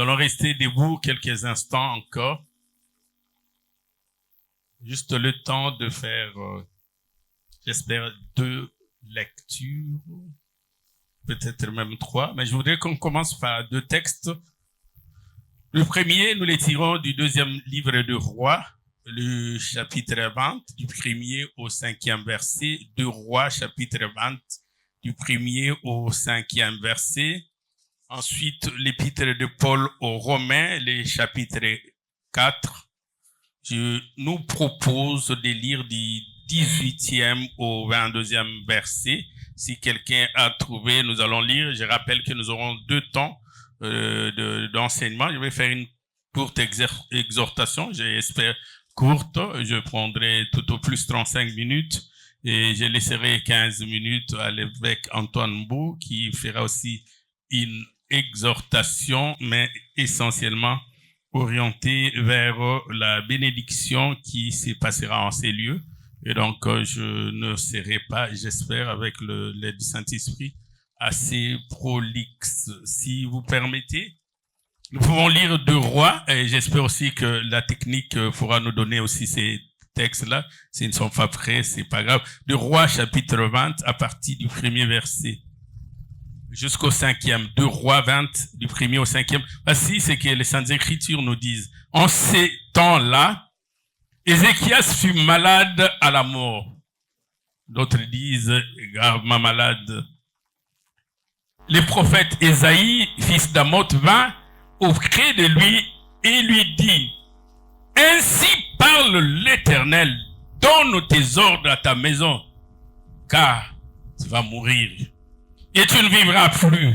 allons rester debout quelques instants encore. Juste le temps de faire, j'espère, 2 lectures, peut-être même 3, mais je voudrais qu'on commence par 2 textes. Le premier, nous les tirons du 2e livre de Rois, le chapitre 20, du 1er au 5e verset, 2 Rois, chapitre 20, du 1er au 5e verset. Ensuite, l'épître de Paul aux Romains, le chapitre 4. Je nous propose de lire du 18e au 22e verset. Si quelqu'un a trouvé, nous allons lire. Je rappelle que nous aurons 2 temps d'enseignement. Je vais faire une courte exhortation, j'espère courte. Je prendrai tout au plus 35 minutes et je laisserai 15 minutes à l'évêque Antoine Bou qui fera aussi une exhortation, mais essentiellement orientée vers la bénédiction qui se passera en ces lieux. Et donc, je ne serai pas, j'espère, avec l'aide du Saint-Esprit, assez prolixe. Si vous permettez, nous pouvons lire 2 Rois, et j'espère aussi que la technique pourra nous donner aussi ces textes-là. S'ils ne sont pas prêts, c'est pas grave. 2 Rois, chapitre 20, à partir du 1er verset jusqu'au 5e. 2 Rois 20, du 1er au 5e. Voici ce que les Saintes Écritures nous disent. En ces temps-là, Ézéchias fut malade à la mort. D'autres disent gravement malade. Le prophète Ésaïe, fils d'Amoth, vint auprès de lui et lui dit: Ainsi parle l'Éternel, donne tes ordres à ta maison, car tu vas mourir et tu ne vivras plus.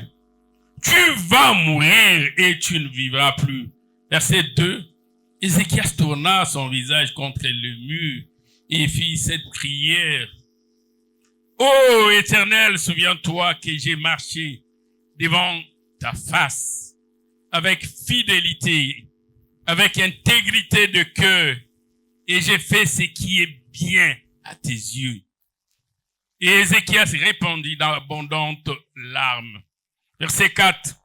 Tu vas mourir et tu ne vivras plus. Verset 2. Ézéchias tourna son visage contre le mur et fit cette prière. Ô Éternel, souviens-toi que j'ai marché devant ta face avec fidélité, avec intégrité de cœur, et j'ai fait ce qui est bien à tes yeux. Et Ézéchias répondit d'abondantes larmes. Verset 4.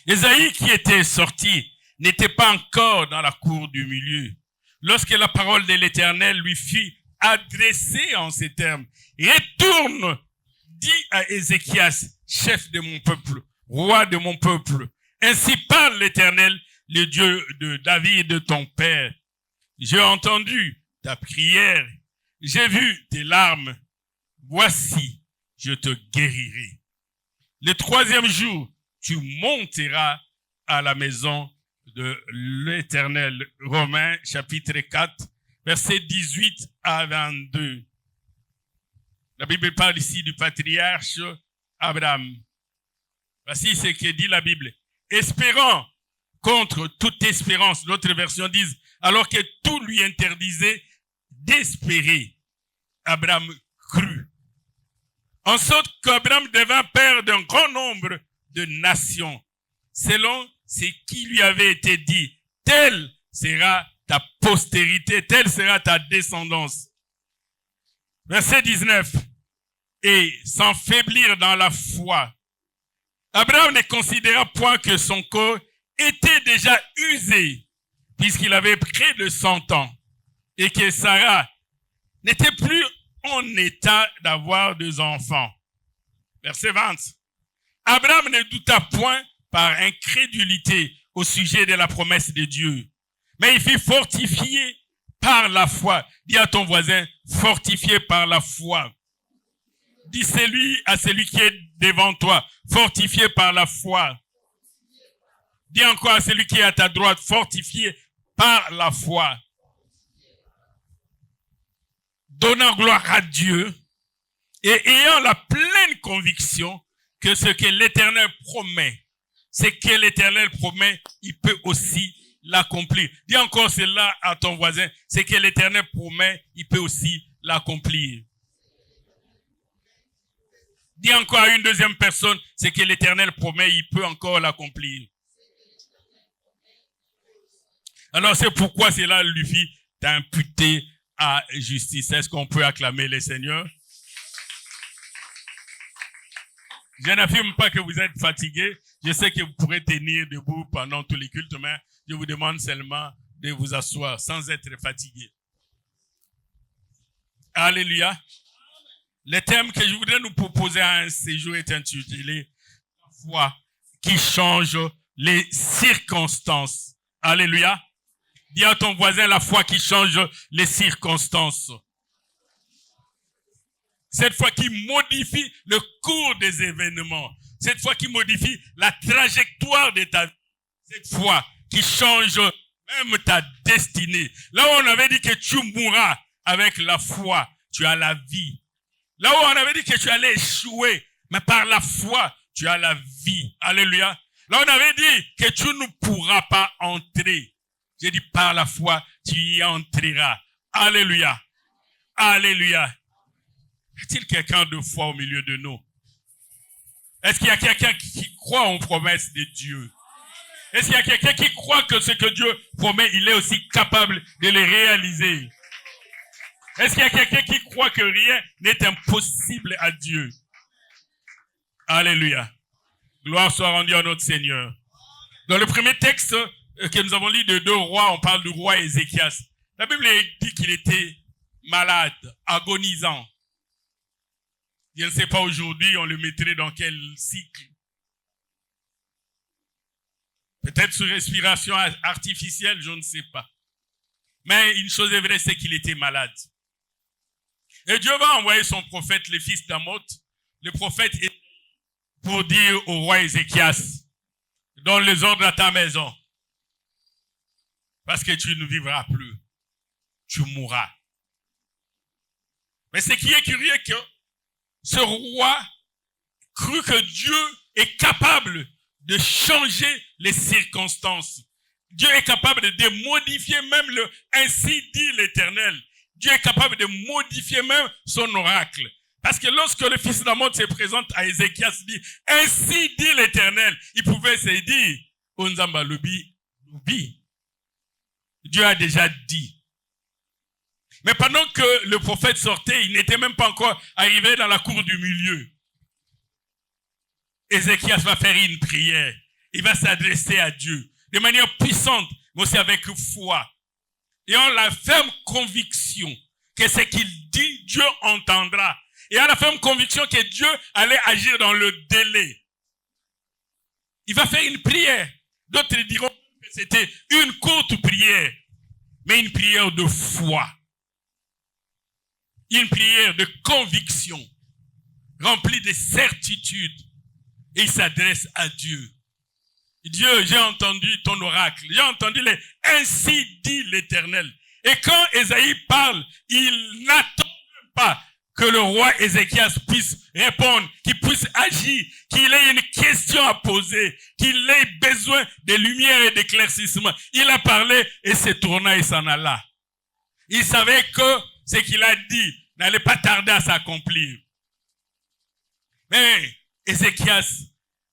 Ésaïe qui était sorti n'était pas encore dans la cour du milieu, lorsque la parole de l'Éternel lui fut adressée en ces termes. Retourne, dis à Ézéchias, chef de mon peuple, roi de mon peuple. Ainsi parle l'Éternel, le Dieu de David, de ton père. J'ai entendu ta prière, j'ai vu tes larmes. Voici, je te guérirai. Le 3e jour, tu monteras à la maison de l'Éternel. Romains, chapitre 4, versets 18 à 22. La Bible parle ici du patriarche Abraham. Voici ce que dit la Bible. Espérant contre toute espérance, d'autres versions disent, alors que tout lui interdisait d'espérer, Abraham crut. En sorte qu'Abraham devint père d'un grand nombre de nations, selon ce qui lui avait été dit. Telle sera ta postérité, telle sera ta descendance. Verset 19. Et sans faiblir dans la foi, Abraham ne considéra point que son corps était déjà usé, puisqu'il avait près de 100 ans, et que Sarah n'était plus en état d'avoir 2 enfants. Verset 20. Abraham ne douta point par incrédulité au sujet de la promesse de Dieu, mais il fut fortifié par la foi. Dis à ton voisin, fortifié par la foi. Dis à celui qui est devant toi, fortifié par la foi. Dis encore à celui qui est à ta droite, fortifié par la foi. Donnant gloire à Dieu et ayant la pleine conviction que ce que l'Éternel promet, il peut aussi l'accomplir. Dis encore cela à ton voisin, ce que l'Éternel promet, il peut aussi l'accomplir. Dis encore à une deuxième personne, ce que l'Éternel promet, il peut encore l'accomplir. Alors c'est pourquoi cela lui fit imputer à justice. Est-ce qu'on peut acclamer le Seigneur? Je n'affirme pas que vous êtes fatigué. Je sais que vous pourrez tenir debout pendant tous les cultes, mais je vous demande seulement de vous asseoir sans être fatigué. Alléluia. Le thème que je voudrais nous proposer à un séjour est intitulé « La foi qui change les circonstances ». Alléluia. Dis à ton voisin la foi qui change les circonstances. Cette foi qui modifie le cours des événements. Cette foi qui modifie la trajectoire de ta vie. Cette foi qui change même ta destinée. Là où on avait dit que tu mourras avec la foi, tu as la vie. Là où on avait dit que tu allais échouer, mais par la foi, tu as la vie. Alléluia. Là où on avait dit que tu ne pourras pas entrer. J'ai dit par la foi, tu y entreras. Alléluia. Alléluia. Y a-t-il quelqu'un de foi au milieu de nous? Est-ce qu'il y a quelqu'un qui croit aux promesses de Dieu? Est-ce qu'il y a quelqu'un qui croit que ce que Dieu promet, il est aussi capable de les réaliser? Est-ce qu'il y a quelqu'un qui croit que rien n'est impossible à Dieu? Alléluia. Gloire soit rendue à notre Seigneur. Dans le premier texte que nous avons lu de 2 rois, on parle du roi Ézéchias. La Bible dit qu'il était malade, agonisant. Je ne sais pas aujourd'hui, on le mettrait dans quel cycle. Peut-être sous respiration artificielle, je ne sais pas. Mais une chose est vraie, c'est qu'il était malade. Et Dieu va envoyer son prophète, le fils d'Amoth, le prophète, pour dire au roi Ézéchias, donne les ordres à ta maison. Parce que tu ne vivras plus. Tu mourras. Mais ce qui est curieux, que ce roi crut que Dieu est capable de changer les circonstances. Dieu est capable de modifier même le « ainsi dit l'Éternel ». Dieu est capable de modifier même son oracle. Parce que lorsque le fils d'Amoth se présente à Ézéchias, il dit « ainsi dit l'Éternel », il pouvait se dire « Onzamba Lobi, Lobi ». Dieu a déjà dit. Mais pendant que le prophète sortait, il n'était même pas encore arrivé dans la cour du milieu. Ézéchias va faire une prière. Il va s'adresser à Dieu de manière puissante, mais aussi avec foi. Et on a la ferme conviction que ce qu'il dit, Dieu entendra. Et on a la ferme conviction que Dieu allait agir dans le délai. Il va faire une prière. D'autres diront que c'était une courte prière, mais une prière de foi. Une prière de conviction, remplie de certitude. Et il s'adresse à Dieu. Dieu, j'ai entendu ton oracle. J'ai entendu les « ainsi dit l'Éternel ». Et quand Ésaïe parle, il n'attend même pas que le roi Ézéchias puisse répondre, qu'il puisse agir, qu'il ait une question à poser, qu'il ait besoin de lumière et d'éclaircissement. Il a parlé et se tourna et s'en alla. Il savait que ce qu'il a dit n'allait pas tarder à s'accomplir. Mais Ézéchias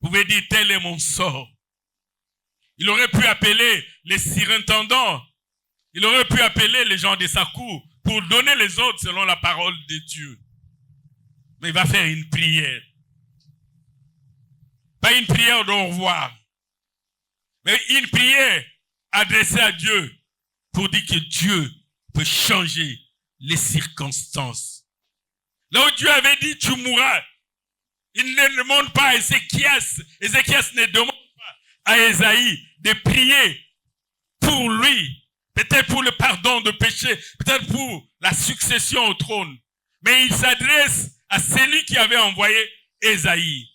pouvait dire « tel est mon sort ». Il aurait pu appeler les surintendants. Il aurait pu appeler les gens de sa cour pour donner les ordres selon la parole de Dieu. Mais il va faire une prière. Pas une prière d'au revoir. Mais une prière adressée à Dieu pour dire que Dieu peut changer les circonstances. Là où Dieu avait dit tu mourras, il ne demande pas à Ézéchias. Ézéchias ne demande pas à Ésaïe de prier pour lui, peut-être pour le pardon de péché, peut-être pour la succession au trône. Mais il s'adresse à celui qui avait envoyé Ésaïe.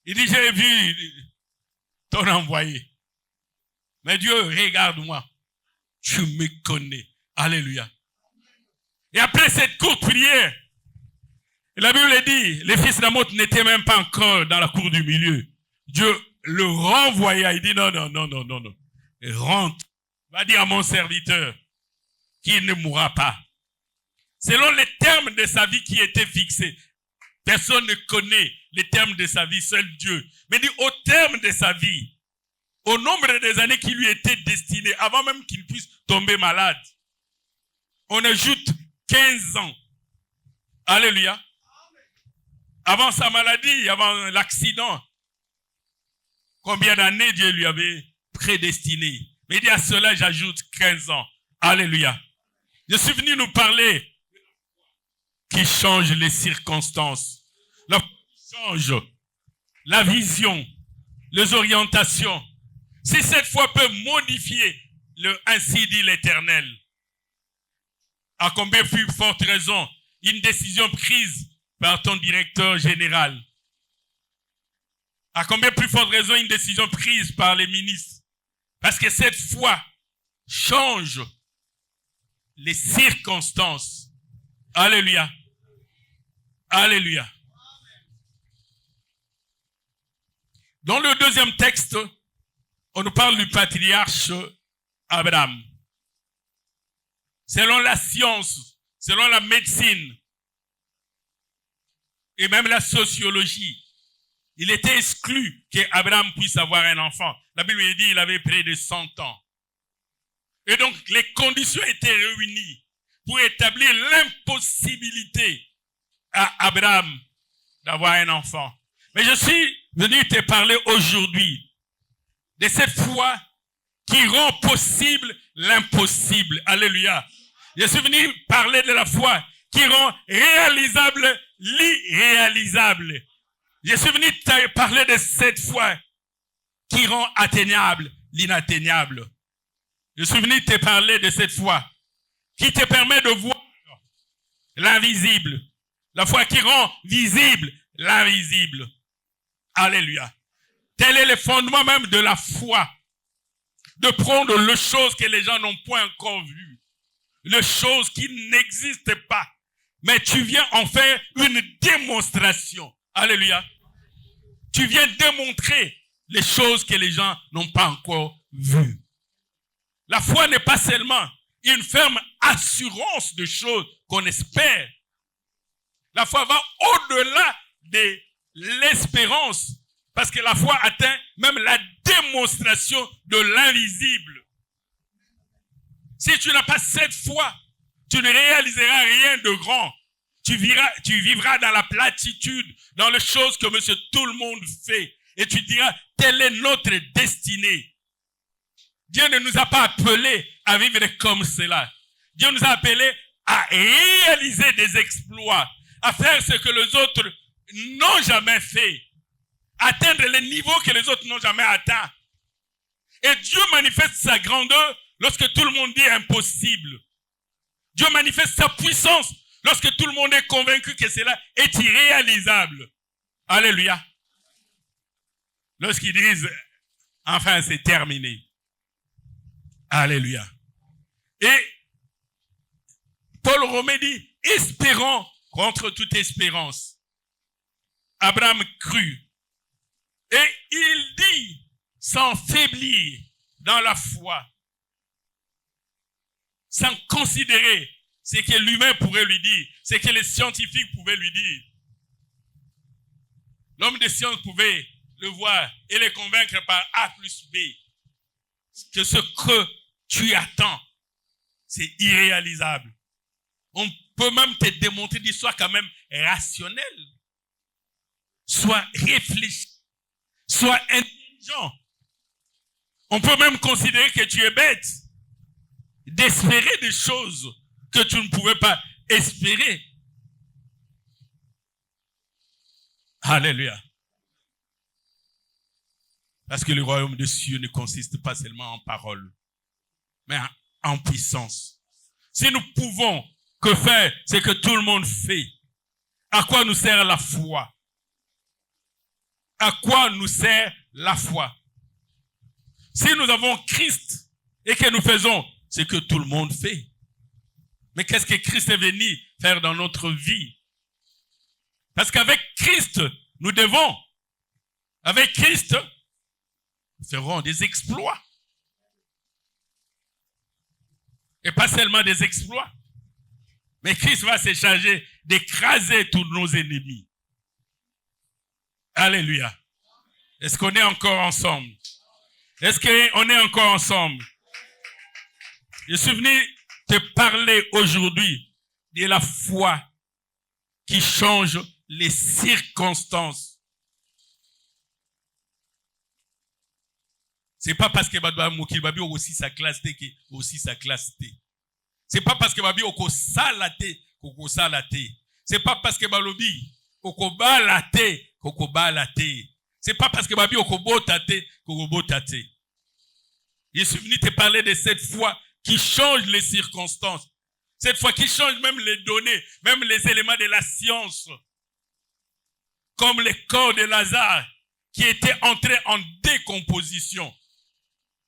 Il dit, j'ai vu ton envoyé. Mais Dieu, regarde-moi. Tu me connais. Alléluia. Et après cette courte prière, la Bible dit, les fils d'Amoth n'étaient même pas encore dans la cour du milieu. Dieu le renvoya. Il dit, non. Rentre. Va dire à mon serviteur qu'il ne mourra pas. Selon les termes de sa vie qui étaient fixés. Personne ne connaît les termes de sa vie, seul Dieu. Mais dit au terme de sa vie, au nombre des années qui lui étaient destinées, avant même qu'il puisse tomber malade, on ajoute 15 ans. Alléluia. Avant sa maladie, avant l'accident, combien d'années Dieu lui avait prédestiné. Mais il dit à cela, j'ajoute 15 ans. Alléluia. Je suis venu nous parler qui change les circonstances, la change la vision, les orientations. Si cette foi peut modifier le ainsi dit l'Éternel, à combien plus forte raison une décision prise par ton directeur général, à combien plus forte raison une décision prise par les ministres, parce que cette foi change les circonstances. Alléluia. Alléluia. Dans le deuxième texte, on nous parle du patriarche Abraham. Selon la science, selon la médecine et même la sociologie, il était exclu qu'Abraham puisse avoir un enfant. La Bible dit qu'il avait près de 100 ans. Et donc, les conditions étaient réunies pour établir l'impossibilité à Abraham d'avoir un enfant. Mais je suis venu te parler aujourd'hui de cette foi qui rend possible l'impossible. Alléluia. Je suis venu parler de la foi qui rend réalisable l'irréalisable. Je suis venu te parler de cette foi qui rend atteignable l'inatteignable. Je suis venu te parler de cette foi qui te permet de voir l'invisible. La foi qui rend visible l'invisible. Alléluia. Tel est le fondement même de la foi. De prendre les choses que les gens n'ont point encore vues. Les choses qui n'existent pas. Mais tu viens en faire une démonstration. Alléluia. Tu viens démontrer les choses que les gens n'ont pas encore vues. La foi n'est pas seulement une ferme assurance de choses qu'on espère. La foi va au-delà de l'espérance. Parce que la foi atteint même la démonstration de l'invisible. Si tu n'as pas cette foi, tu ne réaliseras rien de grand. Tu vivras dans la platitude, dans les choses que monsieur tout le monde fait. Et tu diras, telle est notre destinée. Dieu ne nous a pas appelés à vivre comme cela. Dieu nous a appelés à réaliser des exploits, à faire ce que les autres n'ont jamais fait, atteindre les niveaux que les autres n'ont jamais atteints. Et Dieu manifeste sa grandeur lorsque tout le monde dit impossible. Dieu manifeste sa puissance lorsque tout le monde est convaincu que cela est irréalisable. Alléluia. Lorsqu'ils disent, enfin c'est terminé. Alléluia. Et Paul Romain dit, espérons contre toute espérance. Abraham crut. Et il dit, sans faiblir dans la foi, sans considérer ce que l'humain pourrait lui dire, ce que les scientifiques pouvaient lui dire. L'homme de science pouvait le voir et le convaincre par A plus B que ce que tu attends, c'est irréalisable. On peut même te démontrer dire sois quand même rationnel, sois réfléchi, sois intelligent. On peut même considérer que tu es bête d'espérer des choses que tu ne pouvais pas espérer. Alléluia. Parce que le royaume des cieux ne consiste pas seulement en paroles, mais en puissance. Si nous pouvons que faire ce que tout le monde fait, à quoi nous sert la foi? À quoi nous sert la foi? Si nous avons Christ et que nous faisons ce que tout le monde fait, mais qu'est-ce que Christ est venu faire dans notre vie? Parce qu'avec Christ, nous devons, avec Christ, nous ferons des exploits. Et pas seulement des exploits, mais Christ va se charger d'écraser tous nos ennemis. Alléluia. Est-ce qu'on est encore ensemble? Est-ce qu'on est encore ensemble? Je suis venu te parler aujourd'hui de la foi qui change les circonstances. C'est pas parce que badoa mokili babi aussi sa classe te que aussi sa classe te. C'est pas parce que babi oko salate koko salate. C'est pas parce que balobi oko balate koko balate. C'est pas parce que babi oko botate koko botate. Je suis venu te parler de cette foi qui change les circonstances. Cette foi qui change même les données, même les éléments de la science. Comme le corps de Lazare qui était entré en décomposition.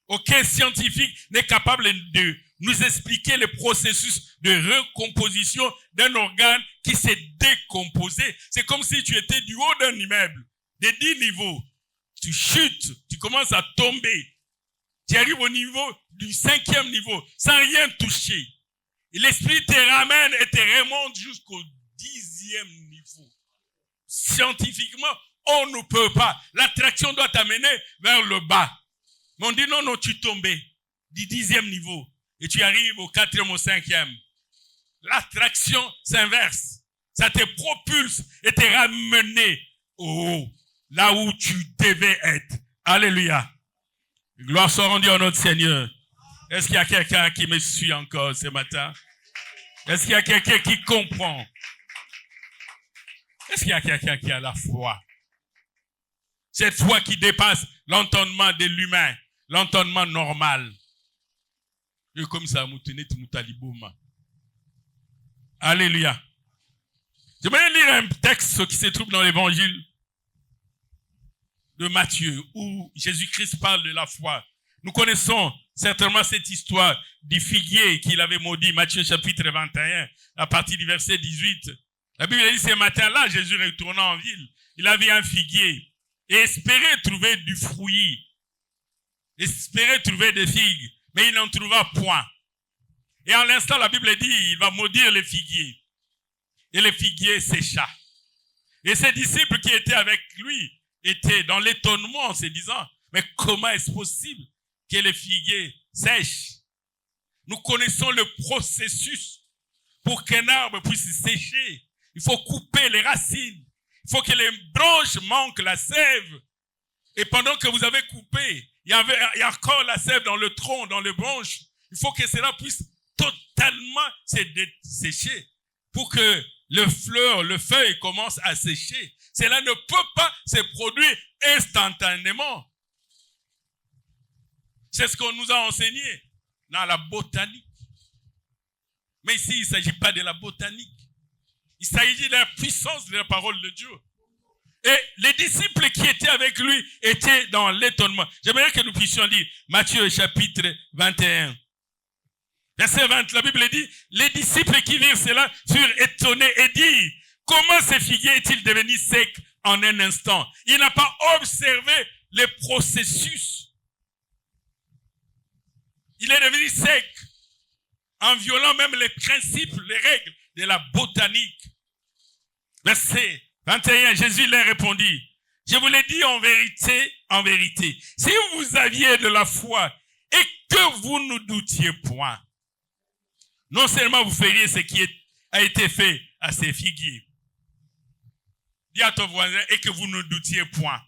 Aucun scientifique n'est capable de nous expliquer le processus de recomposition d'un organe qui s'est décomposé. C'est comme si tu étais du haut d'un immeuble, de 10 niveaux. Tu chutes, tu commences à tomber. Tu arrives au niveau du 5e niveau, sans rien toucher. Et l'esprit te ramène et te remonte jusqu'au 10e niveau. Scientifiquement, on ne peut pas. L'attraction doit t'amener vers le bas. Mais on dit non, tu tombes du 10e niveau et tu arrives au 4e, au 5e. L'attraction s'inverse. Ça te propulse et te ramène au haut, là où tu devais être. Alléluia. Gloire soit rendue à notre Seigneur. Est-ce qu'il y a quelqu'un qui me suit encore ce matin? Est-ce qu'il y a quelqu'un qui comprend? Est-ce qu'il y a quelqu'un qui a la foi? Cette foi qui dépasse l'entendement de l'humain, l'entendement normal. Et comme ça, alléluia. J'aimerais lire un texte qui se trouve dans l'évangile de Matthieu, où Jésus-Christ parle de la foi. Nous connaissons certainement cette histoire du figuier qu'il avait maudit, Matthieu chapitre 21, à partir du verset 18. La Bible dit, ce matin-là, Jésus retournant en ville, il avait un figuier et espérait trouver du fruit, espérait trouver des figues, mais il n'en trouva point. Et en l'instant, la Bible dit, il va maudire le figuier. Et le figuier sécha. Et ses disciples qui étaient avec lui étaient dans l'étonnement en se disant, mais comment est-ce possible que le figuier sèche? Nous connaissons le processus pour qu'un arbre puisse sécher. Il faut couper les racines. Il faut que les branches manquent la sève. Et pendant que vous avez coupé, il y a encore la sève dans le tronc, dans les branches. Il faut que cela puisse totalement se sécher pour que le feuille commence à sécher. Cela ne peut pas se produire instantanément. C'est ce qu'on nous a enseigné dans la botanique. Mais ici, il ne s'agit pas de la botanique. Il s'agit de la puissance de la parole de Dieu. Et les disciples qui étaient avec lui étaient dans l'étonnement. J'aimerais que nous puissions lire Matthieu chapitre 21. Verset 20, la Bible dit, les disciples qui virent cela furent étonnés et dirent, comment ce figuier est-il devenu sec en un instant? Il n'a pas observé le processus. Il est devenu sec en violant même les principes, les règles de la botanique. Verset 21, Jésus leur répondit, je vous l'ai dit en vérité, si vous aviez de la foi et que vous ne doutiez point, non seulement vous feriez ce qui a été fait à ces figuiers. Dis à ton voisin et que vous ne doutiez point.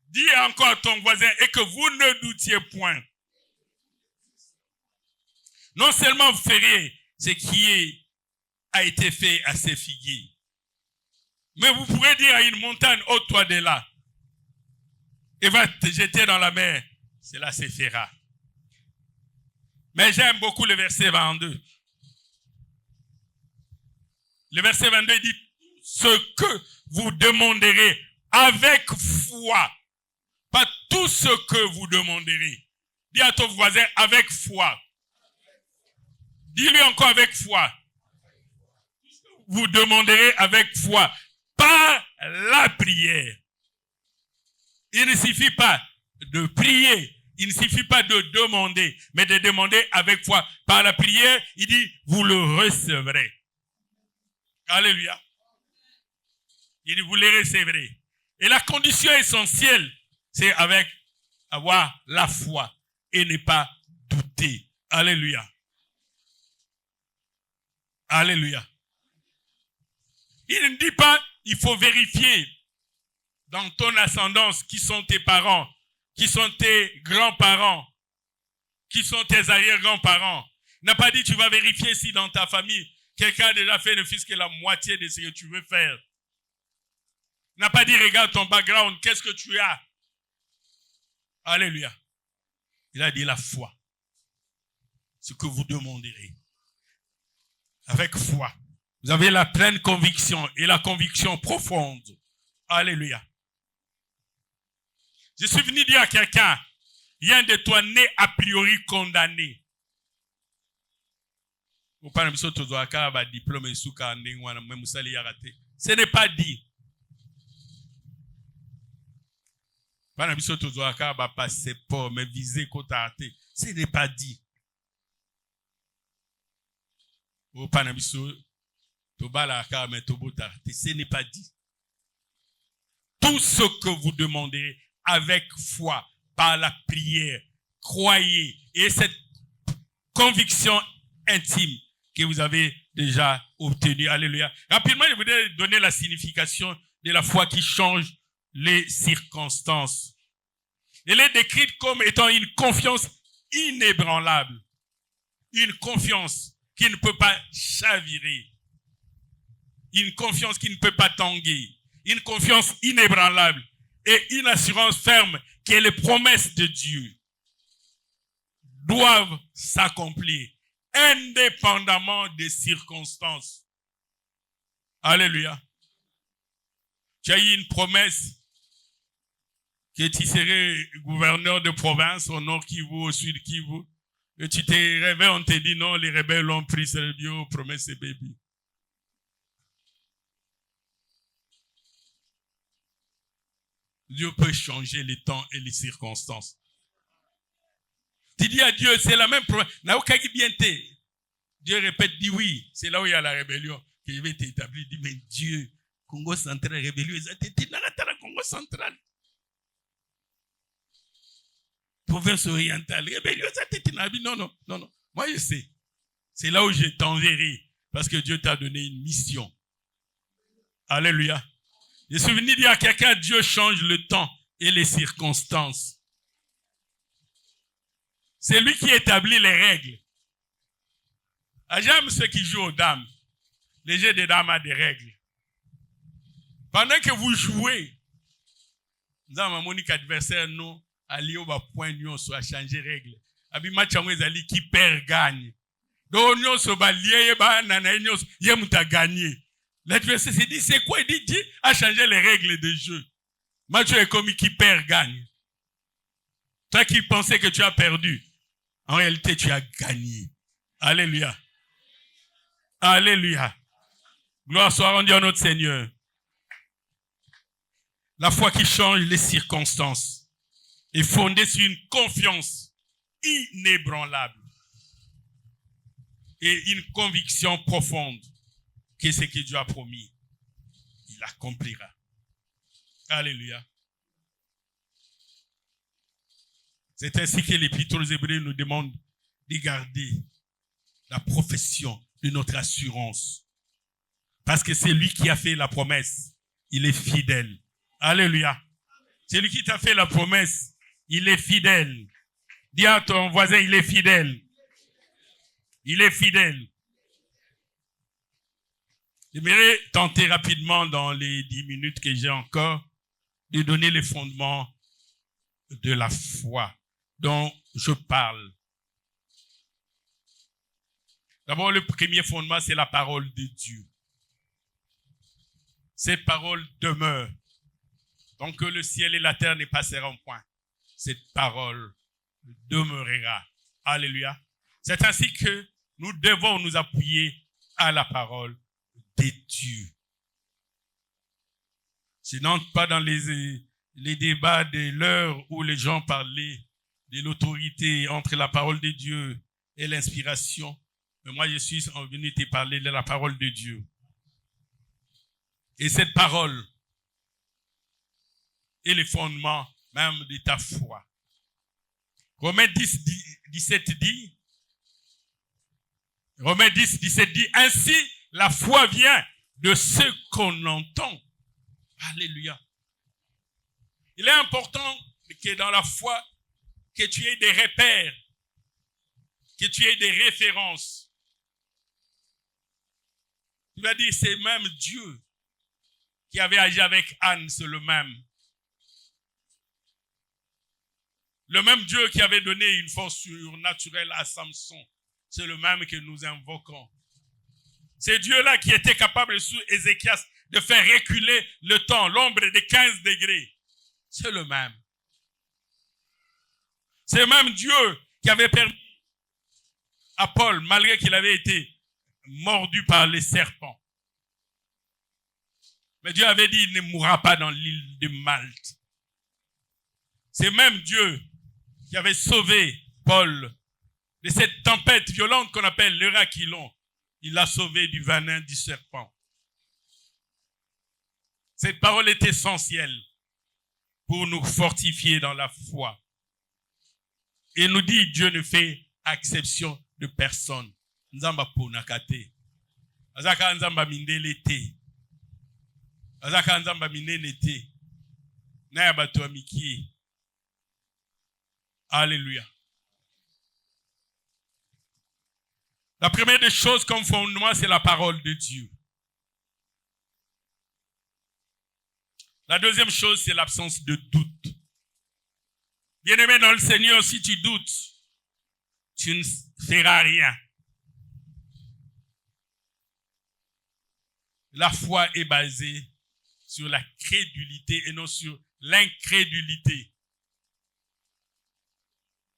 Dis encore à ton voisin et que vous ne doutiez point. Non seulement vous feriez ce qui a été fait à ces figuiers, mais vous pourrez dire à une montagne, ôte-toi de là, et va te jeter dans la mer. Cela se fera. Mais j'aime beaucoup le verset 22. Le verset 22 dit, ce que vous demanderez avec foi, pas tout ce que vous demanderez. Dis à ton voisin, avec foi. Dis-lui encore avec foi. Vous demanderez avec foi, par la prière. Il ne suffit pas de prier. Il ne suffit pas de demander, mais de demander avec foi. Par la prière, il dit, vous le recevrez. Alléluia. Il dit, vous le recevrez. Et la condition essentielle, c'est avec avoir la foi et ne pas douter. Alléluia. Alléluia. Il ne dit pas, il faut vérifier dans ton ascendance qui sont tes parents qui sont tes grands-parents, qui sont tes arrière-grands-parents. Il n'a pas dit tu vas vérifier si dans ta famille, quelqu'un a déjà fait ne fût-ce que la moitié de ce que tu veux faire. Il n'a pas dit regarde ton background, qu'est-ce que tu as? Alléluia. Il a dit la foi. Ce que vous demanderez. Avec foi. Vous avez la pleine conviction et la conviction profonde. Alléluia. Je suis venu dire à quelqu'un, rien de toi né a priori condamné. Ce n'est pas dit. Ce n'est pas dit. Ce n'est pas dit. Tout ce que vous demandez avec foi, par la prière, croyez, et cette conviction intime que vous avez déjà obtenue. Alléluia. Rapidement, je voudrais donner la signification de la foi qui change les circonstances. Elle est décrite comme étant une confiance inébranlable. Une confiance qui ne peut pas chavirer. Une confiance qui ne peut pas tanguer. Une confiance inébranlable. Et une assurance ferme que les promesses de Dieu doivent s'accomplir indépendamment des circonstances. Alléluia. Tu as eu une promesse que tu serais gouverneur de province au nord Kivu, au sud Kivu. Et tu t'es réveillé, on te dit non, les rebelles l'ont pris, c'est Dieu, promesse et baby. Dieu peut changer les temps et les circonstances. Tu dis à Dieu, c'est la même promesse. Dieu répète, dit oui. C'est là où il y a la rébellion. Qu'il va t'établir. Il dit, mais Dieu, Congo central, rébellion, tu n'as pas la Congo central. Province orientale, rébellion, non. Moi, je sais. C'est là où je t'enverrai. Parce que Dieu t'a donné une mission. Alléluia. Je suis venu dire à quelqu'un, Dieu change le temps et les circonstances. C'est lui qui établit les règles. J'aime ceux qui jouent aux dames. Les jeux des dames ont des règles. Pendant que vous jouez, nous avons mon adversaire, nous, à lier au point, nous, soit changer règles. Abi match en wezali qui perd gagne. Donc, nous, sommes liés, nous, gagné. L'adversaire s'est dit, c'est quoi? Il dit, Dieu a changé les règles de jeu. Match est comme qui perd gagne. Toi qui pensais que tu as perdu, en réalité, tu as gagné. Alléluia. Alléluia. Gloire soit rendue à notre Seigneur. La foi qui change les circonstances est fondée sur une confiance inébranlable et une conviction profonde que ce que Dieu a promis, il accomplira. Alléluia. C'est ainsi que l'Épître aux Hébreux nous demande de garder la profession de notre assurance. Parce que c'est lui qui a fait la promesse. Il est fidèle. Alléluia. C'est lui qui t'a fait la promesse. Il est fidèle. Dis à ton voisin, il est fidèle. Il est fidèle. J'aimerais tenter rapidement dans les 10 minutes que j'ai encore de donner les fondements de la foi dont je parle. D'abord, le premier fondement, c'est la parole de Dieu. Cette parole demeure. Donc que le ciel et la terre ne passeront point. Cette parole demeurera. Alléluia. C'est ainsi que nous devons nous appuyer à la parole de Dieu. Je n'entre pas dans les débats de l'heure où les gens parlaient de l'autorité entre la parole de Dieu et l'inspiration. Mais moi, je suis venu te parler de la parole de Dieu. Et cette parole est le fondement même de ta foi. Romains 10, 17 dit, Romains 10, 17 dit, ainsi la foi vient de ce qu'on entend. Alléluia. Il est important que dans la foi, que tu aies des repères, que tu aies des références. Tu vas dire, c'est même Dieu qui avait agi avec Anne, c'est le même. Le même Dieu qui avait donné une force surnaturelle à Samson, c'est le même que nous invoquons. C'est Dieu-là qui était capable, sous Ézéchias, de faire reculer le temps, l'ombre de 15 degrés. C'est le même. C'est le même Dieu qui avait permis à Paul, malgré qu'il avait été mordu par les serpents. Mais Dieu avait dit, il ne mourra pas dans l'île de Malte. C'est même Dieu qui avait sauvé Paul de cette tempête violente qu'on appelle l'Eurakilon. Il l'a sauvé du venin du serpent. Cette parole est essentielle pour nous fortifier dans la foi. Et nous dit, Dieu ne fait exception de personne. Nzamba ponakate. Azaka nzamba mindele te. Azaka nzamba minene te. Naya bato amiki. Alléluia. La première des choses comme fondement, c'est la parole de Dieu. La deuxième chose, c'est l'absence de doute. Bien-aimé dans le Seigneur, si tu doutes, tu ne feras rien. La foi est basée sur la crédulité et non sur l'incrédulité.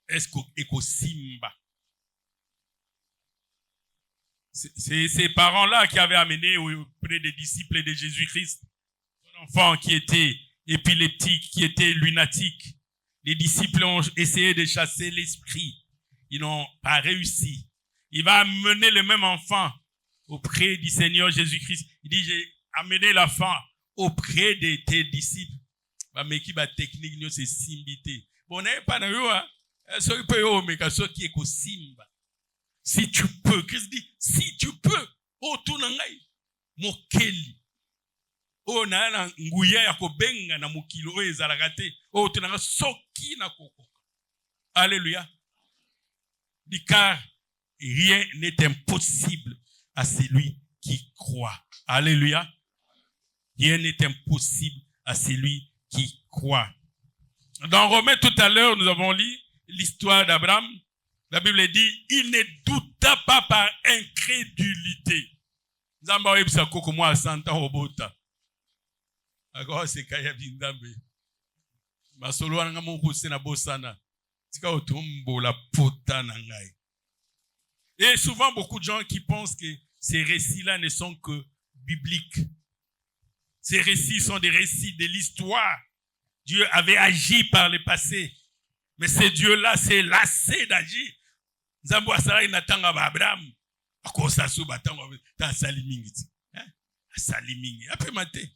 Est-ce qu'au Simba? C'est ces parents-là qui avaient amené auprès des disciples de Jésus-Christ un enfant qui était épileptique, qui était lunatique. Les disciples ont essayé de chasser l'esprit. Ils n'ont pas réussi. Il va amener le même enfant auprès du Seigneur Jésus-Christ. Il dit, j'ai amené l'enfant auprès de tes disciples. Mais qui va technique, c'est simbité. Bon, n'est pas dans eux, hein. Si tu peux, Christ dit, si tu peux, oh, tout nangai, mokeli. Oh, na nguya ya kobenga na mukilo, oh, ezalagate, oh, tu nanga soki na koko. Alléluia. Car rien n'est impossible à celui qui croit. Alléluia. Rien n'est impossible à celui qui croit. Dans Romains, tout à l'heure, nous avons lu l'histoire d'Abraham. La Bible dit, il ne douta pas par incrédulité. Nzamba ebisa koko mwa santa obota. Ako se kaya bindambe. Masolo anga moko sena bosana. Tika otombo la pota na ngai. Et souvent beaucoup de gens qui pensent que ces récits-là ne sont que bibliques. Ces récits sont des récits de l'histoire. Dieu avait agi par le passé. Mais ce Dieu-là s'est lassé d'agir. Zambo asala inatanga ba Abraham. Akosa su batanga ta salimingi. Salimingi. Après maté.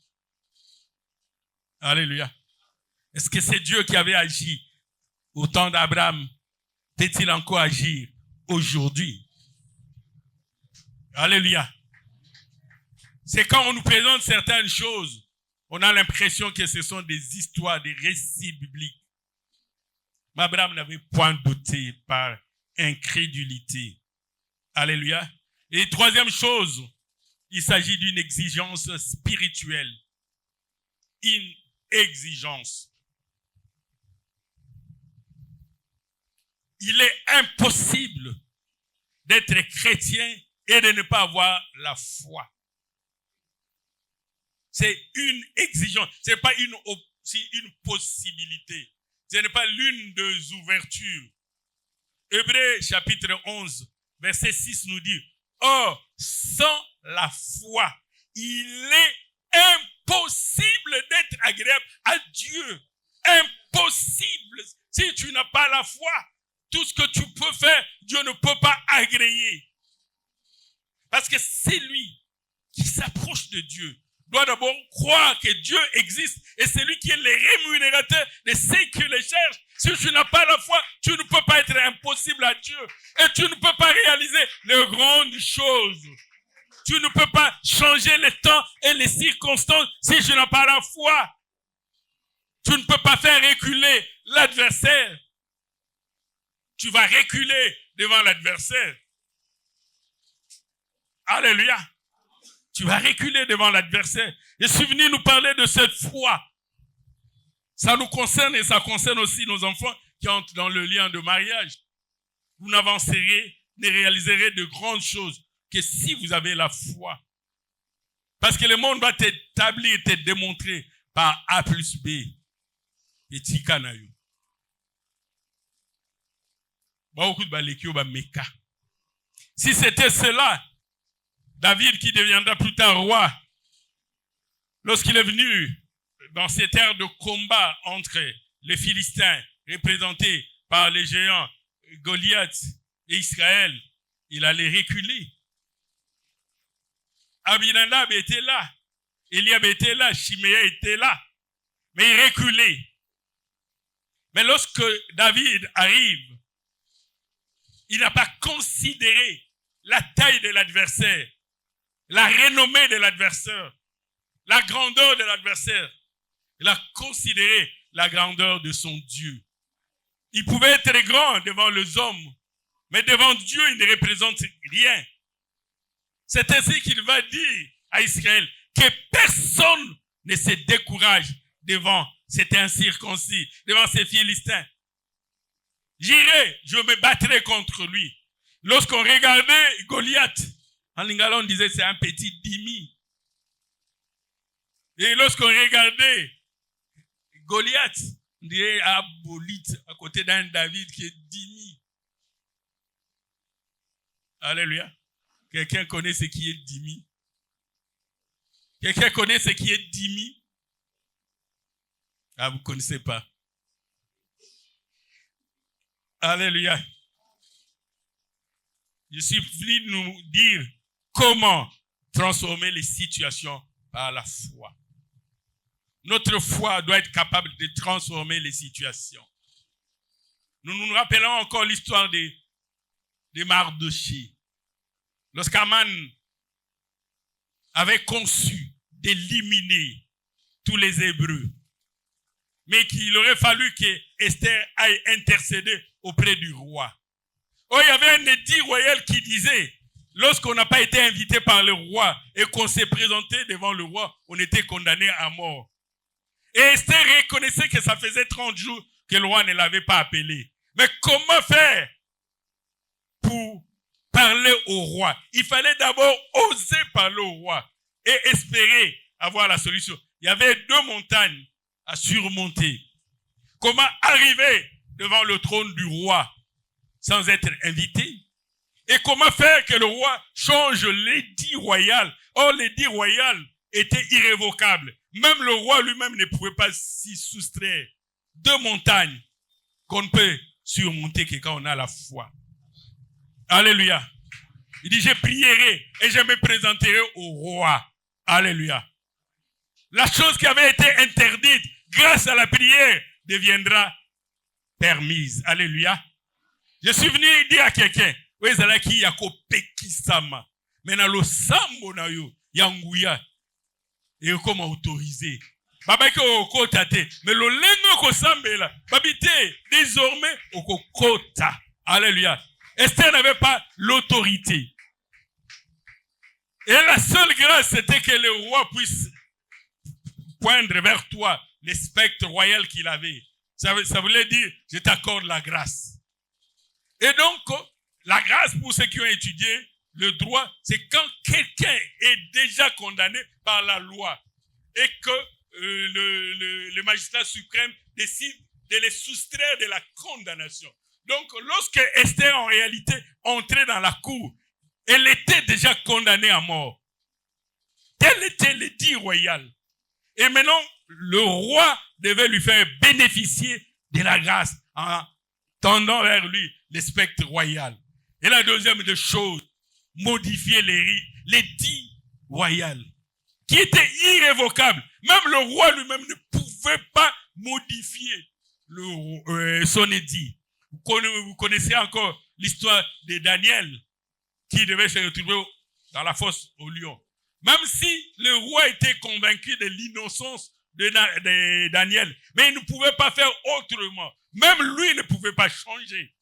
Alléluia. Est-ce que c'est Dieu qui avait agi au temps d'Abraham? Peut-il encore agir aujourd'hui? Alléluia. C'est quand on nous présente certaines choses, on a l'impression que ce sont des histoires, des récits bibliques. Mais Abraham n'avait point douté par incrédulité. Alléluia. Et troisième chose, il s'agit d'une exigence spirituelle. Une exigence. Il est impossible d'être chrétien et de ne pas avoir la foi. C'est une exigence. Ce n'est pas une possibilité. Ce n'est pas l'une des ouvertures. Hébreux chapitre 11, verset 6 nous dit, or, sans la foi, il est impossible d'être agréable à Dieu. Impossible. Si tu n'as pas la foi, tout ce que tu peux faire, Dieu ne peut pas agréer. Parce que c'est lui qui s'approche de Dieu doit d'abord croire que Dieu existe et c'est lui qui est le rémunérateur de ceux qui le cherchent. Si tu n'as pas la foi, tu ne peux pas être impossible à Dieu et tu ne peux pas réaliser les grandes choses. Tu ne peux pas changer le temps et les circonstances si tu n'as pas la foi. Tu ne peux pas faire reculer l'adversaire. Tu vas reculer devant l'adversaire. Alléluia. Tu vas reculer devant l'adversaire. Je suis venu nous parler de cette foi. Ça nous concerne et ça concerne aussi nos enfants qui entrent dans le lien de mariage. Vous n'avancerez, ne réaliserez de grandes choses que si vous avez la foi. Parce que le monde va t'établir et te démontrer par A plus B. Et Tikanayo. Si c'était cela, David qui deviendra plus tard roi, lorsqu'il est venu dans cette ère de combat entre les Philistins, représentés par les géants Goliath et Israël, il allait reculer. Abinadab était là, Eliab était là, Chiméa était là, mais il reculait. Mais lorsque David arrive, il n'a pas considéré la taille de l'adversaire, la renommée de l'adversaire, la grandeur de l'adversaire. Il a considéré la grandeur de son Dieu. Il pouvait être grand devant les hommes, mais devant Dieu, il ne représente rien. C'est ainsi qu'il va dire à Israël que personne ne se décourage devant cet incirconcis, devant ces Philistins. J'irai, je me battrai contre lui. Lorsqu'on regardait Goliath, en lingala on disait c'est un petit demi. Et lorsqu'on regardait Goliath, on dirait Abolite à côté d'un David qui est demi. Alléluia. Quelqu'un connaît ce qui est dimi? Quelqu'un connaît ce qui est dimi? Ah, vous ne connaissez pas. Alléluia. Je suis venu nous dire comment transformer les situations par la foi. Notre foi doit être capable de transformer les situations. Nous nous rappelons encore l'histoire de Mardochée. Lorsqu'Aman avait conçu d'éliminer tous les Hébreux, mais qu'il aurait fallu que Esther aille intercéder auprès du roi. Oh, il y avait un édit royal qui disait, lorsqu'on n'a pas été invité par le roi et qu'on s'est présenté devant le roi, on était condamné à mort. Et Esther reconnaissait que ça faisait 30 jours que le roi ne l'avait pas appelé. Mais comment faire pour parler au roi? Il fallait d'abord oser parler au roi et espérer avoir la solution. Il y avait 2 montagnes à surmonter. Comment arriver devant le trône du roi sans être invité? Et comment faire que le roi change l'édit royal? Or, l'édit royal était irrévocable. Même le roi lui-même ne pouvait pas s'y soustraire. 2 montagnes qu'on ne peut surmonter que quand on a la foi. Alléluia. Il dit, je prierai et je me présenterai au roi. Alléluia. La chose qui avait été interdite grâce à la prière deviendra permise. Alléluia. Je suis venu dire à quelqu'un, oui, c'est là qui y a kopekisama. Mais dans le sambo na yo, yanguya. Et comment autoriser? Baba ko kotate. Mais le lengo ko sambela. Babité, désormais, au kota. Alléluia. Esther n'avait pas l'autorité. Et la seule grâce, c'était que le roi puisse poindre vers toi le spectre royal qu'il avait. Ça voulait dire, je t'accorde la grâce. Et donc, la grâce pour ceux qui ont étudié le droit, c'est quand quelqu'un est déjà condamné par la loi et que le magistrat suprême décide de les soustraire de la condamnation. Donc, lorsque Esther, en réalité, entrait dans la cour, elle était déjà condamnée à mort. Tel était l'édit royal. Et maintenant, le roi devait lui faire bénéficier de la grâce en tendant vers lui le spectre royal. Et la deuxième des choses, modifier l'édit royal, qui était irrévocable. Même le roi lui-même ne pouvait pas modifier son édit. Vous connaissez encore l'histoire de Daniel qui devait se retrouver dans la fosse au lion. Même si le roi était convaincu de l'innocence de Daniel. Mais il ne pouvait pas faire autrement. Même lui ne pouvait pas changer.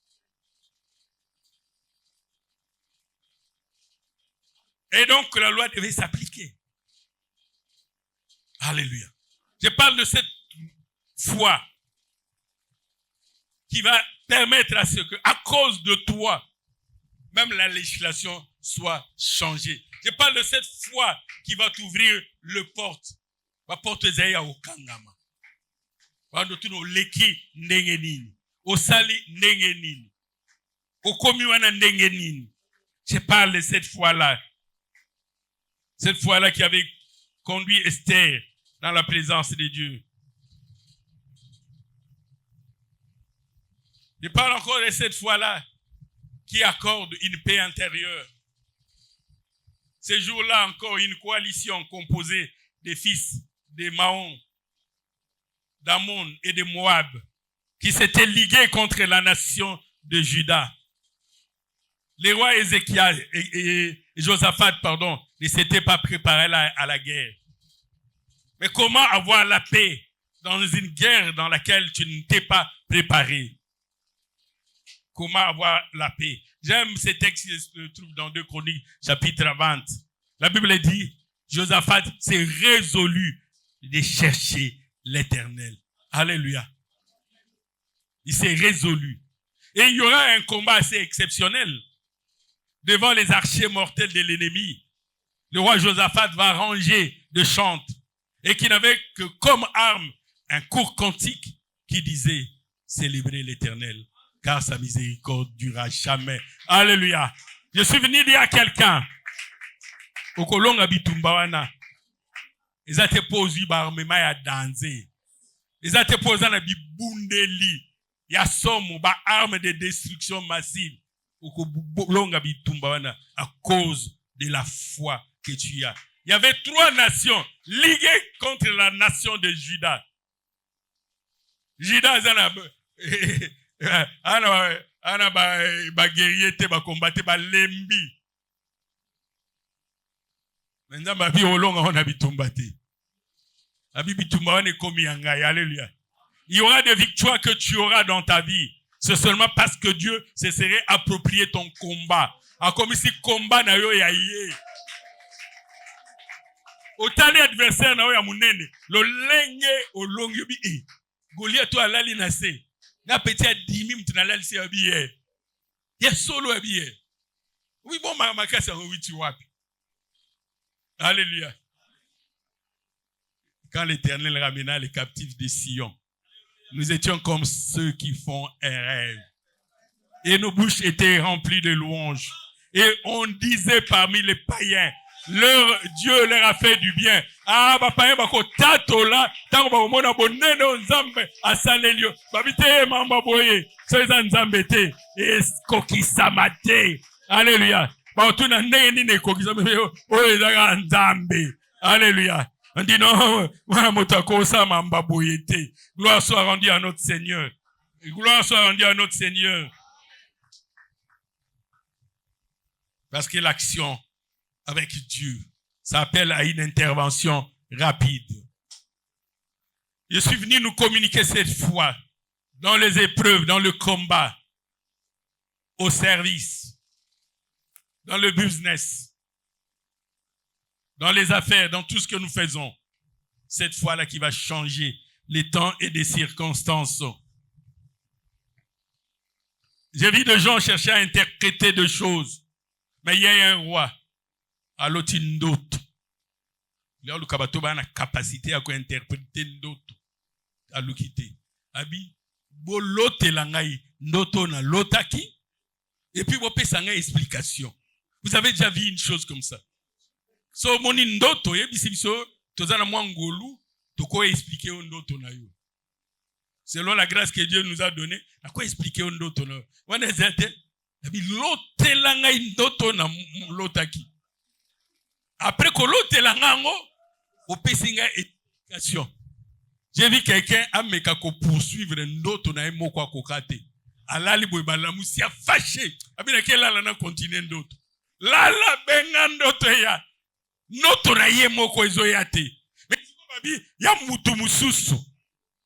Et donc la loi devait s'appliquer. Alléluia. Je parle de cette foi qui va permettre à ce que, à cause de toi, même la législation soit changée. Je parle de cette foi qui va t'ouvrir le porte. Va porte zaya au kangama. Va ndotuno leki ndenge nini. Osali ndenge nini. Okomiwana ndenge nini. Je parle de cette foi-là. Cette foi-là qui avait conduit Esther dans la présence de Dieu. Je parle encore de cette foi-là qui accorde une paix intérieure. Ce jour-là encore, une coalition composée des fils de Maon, d'Amon et de Moab qui s'étaient ligués contre la nation de Juda. Les rois Ézéchias et Josaphat, ne s'étaient pas préparés à la guerre. Mais comment avoir la paix dans une guerre dans laquelle tu ne t'es pas préparé? Comment avoir la paix? J'aime ces textes qui se trouvent dans 2 Chroniques, chapitre 20. La Bible dit, Josaphat s'est résolu de chercher l'Éternel. Alléluia. Il s'est résolu. Et il y aura un combat assez exceptionnel devant les archers mortels de l'ennemi. Le roi Josaphat va ranger de chantes et qui n'avait que comme arme un court cantique qui disait « Célébrez l'Éternel, car sa miséricorde durera jamais. » Alléluia. Je suis venu dire à quelqu'un, au kolonga bitumbawana, ils ont posé barmema ya danser. Ils ont posé na bibundeli ya somo ba arme de destruction massive. Au kolonga bitumbawana à cause de la foi que tu as. Il y avait 3 nations liguées contre la nation de Juda. Juda ana ba guerrier te ba combattre ba lembi. Maintenant ma vie olonga on a bitumbate. Abi bitumba on est comme yanga. Alléluia. Il y aura des victoires que tu auras dans ta vie. C'est seulement parce que Dieu se serait approprié ton combat. A comme si combat na yo ya yé. Otali adversaire na yo ya munene. Lo lenge olongi bi e. Goliath to alali na se. Na petit a 10 000 tunalali se abiye. Ya solo abiye. Oui bon makasa witi wapi. Alléluia. Quand l'Éternel ramena les captifs de Sion, nous étions comme ceux qui font un rêve. Et nos bouches étaient remplies de louanges. Et on disait parmi les païens, leur Dieu leur a fait du bien. Ah, bah, païen, bah, ko tato là, tango bah, mona bonene on zambe, asalelio, babite mamba boye, soyez nzambe te, et kokisamate. Alléluia. Bah, tout na nene ne kokisamate, oh, ezaka nzambe. Alléluia. On dit non, gloire soit rendue à notre Seigneur. Gloire soit rendue à notre Seigneur. Parce que l'action avec Dieu s'appelle à une intervention rapide. Je suis venu nous communiquer cette foi dans les épreuves, dans le combat, au service, dans le business, dans les affaires, dans tout ce que nous faisons. Cette foi-là qui va changer les temps et les circonstances. J'ai vu des gens chercher à interpréter des choses. Mais il y a un roi. À l'autre, d'autres. Là, le kabato a la capacité à interpréter d'autres. À l'okité. Abi, bo lote langai, noto na lotaki. Et puis, vous pouvez une explication. Vous avez déjà vu une chose comme ça. So moni ndoto yebisi biso tozana mwangolu toko expliquer ndoto na yo. Selon la grâce que Dieu nous a donnée, à quoi expliquer ndoto na yo. Wana zete abi lotelanga ndoto na lotaki. Après que lotelanga ngo opesinga éducation. J'ai vu quelqu'un ameka ko poursuivre ndoto na moko akokate. Alali boy balamusi a fâché. Abi na kela la na continuer ndoto. La benga ndoto ya. Notre raye moko ezoyate. Mais babi ya mutu mususu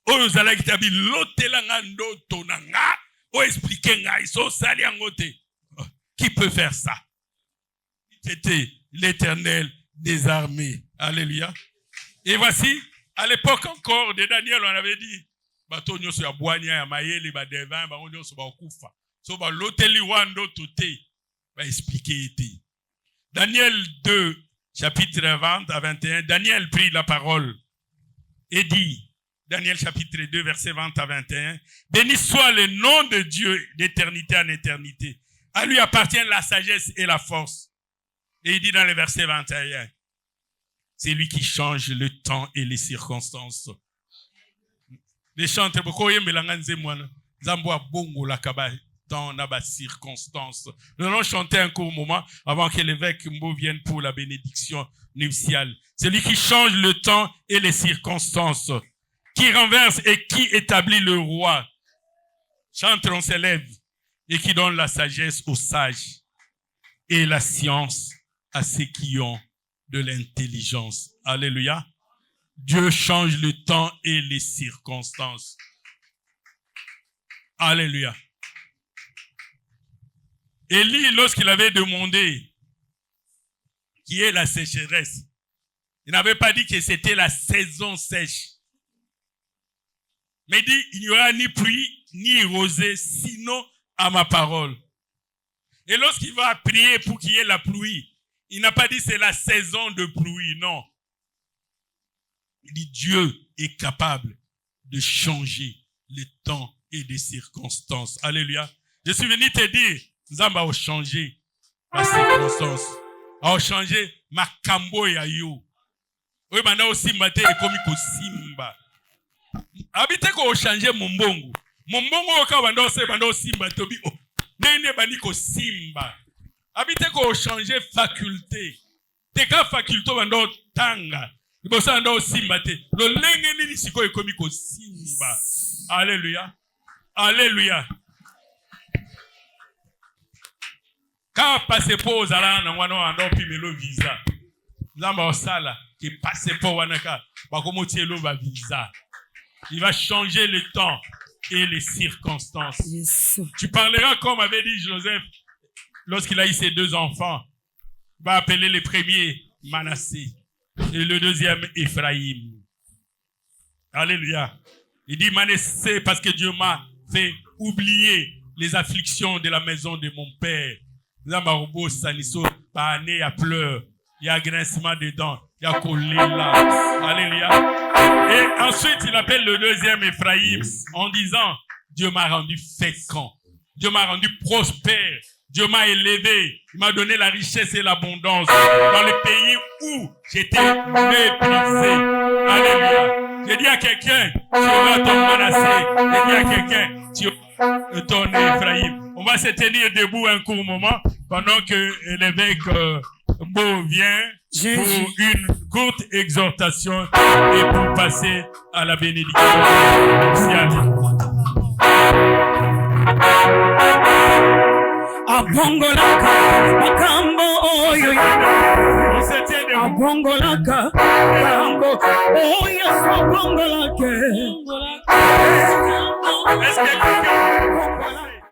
oyo zalaki tabi lotela nga ndoto na nga o expliquer nga iso sali angote. Qui peut faire ça? C'était l'Éternel des armées. Alléluia. Et voici, à l'époque encore de Daniel, on avait dit bato nyoso ya bwanya ya mayele ba devin ba nyoso ba okufa. So ba loteli wando tote ba expliquer été. Daniel 2 chapitre 20 à 21, Daniel prit la parole et dit, Daniel chapitre 2 verset 20 à 21, béni soit le nom de Dieu d'éternité en éternité. À lui appartiennent la sagesse et la force. Et il dit dans le verset 21, c'est lui qui change le temps et les circonstances. Les chantres, beaucoup y melanganze moine, zamboa bongo la kaba dans la circonstance. Nous allons chanter un court moment avant que l'évêque Mbo vienne pour la bénédiction nuptiale. C'est lui qui change le temps et les circonstances, qui renverse et qui établit le roi. Chante, on s'élève, et qui donne la sagesse aux sages et la science à ceux qui ont de l'intelligence. Alléluia. Dieu change le temps et les circonstances. Alléluia. Élie, lorsqu'il avait demandé qui est la sécheresse, il n'avait pas dit que c'était la saison sèche. Mais il dit, il n'y aura ni pluie, ni rosée, sinon à ma parole. Et lorsqu'il va prier pour qu'il y ait la pluie, il n'a pas dit c'est la saison de pluie, non. Il dit Dieu est capable de changer les temps et les circonstances. Alléluia. Je suis venu te dire, Zamba a changé ma circonstance, a changé ma kambo ya yo. Oui, maintenant aussi maté et comme ko simba. Habite ko changer mon bongo. Mon bongo ka bando se bando simba tobi o. Nene bani ko simba. Habite ko changer faculté. Te ka faculté bando tanga. Ibosa bando simba te. Lo lenge ni siko ekomi ko simba. Alléluia. Alléluia. Quand passeport zala na ngwana ando pimelo visa. Nzamba osala qui passeport wanaka bakomotie lo ba visa. Il va changer le temps et les circonstances. Yes. Tu parleras comme avait dit Joseph lorsqu'il a eu ses deux enfants. Il va appeler le premier Manassé et le deuxième Ephraïm. Alléluia. Il dit Manassé parce que Dieu m'a fait oublier les afflictions de la maison de mon père. Zambarobo Saniso, il y a pleurs, il y a grincement de dents, il y a collé là. Alléluia. Et ensuite, il appelle le deuxième Ephraïm en disant, Dieu m'a rendu fécond, Dieu m'a rendu prospère, Dieu m'a élevé, il m'a donné la richesse et l'abondance dans le pays où j'étais méprisé. Alléluia. J'ai dit à quelqu'un, tu auras ton Manassé. J'ai dit à quelqu'un, tu auras ton Ephraïm. On va se tenir debout un court moment pendant que l'évêque Beau vient pour une courte exhortation et pour passer à la bénédiction. Abongolaka makambo oyo abongolaka makambo oyo abongolaka. Est-ce que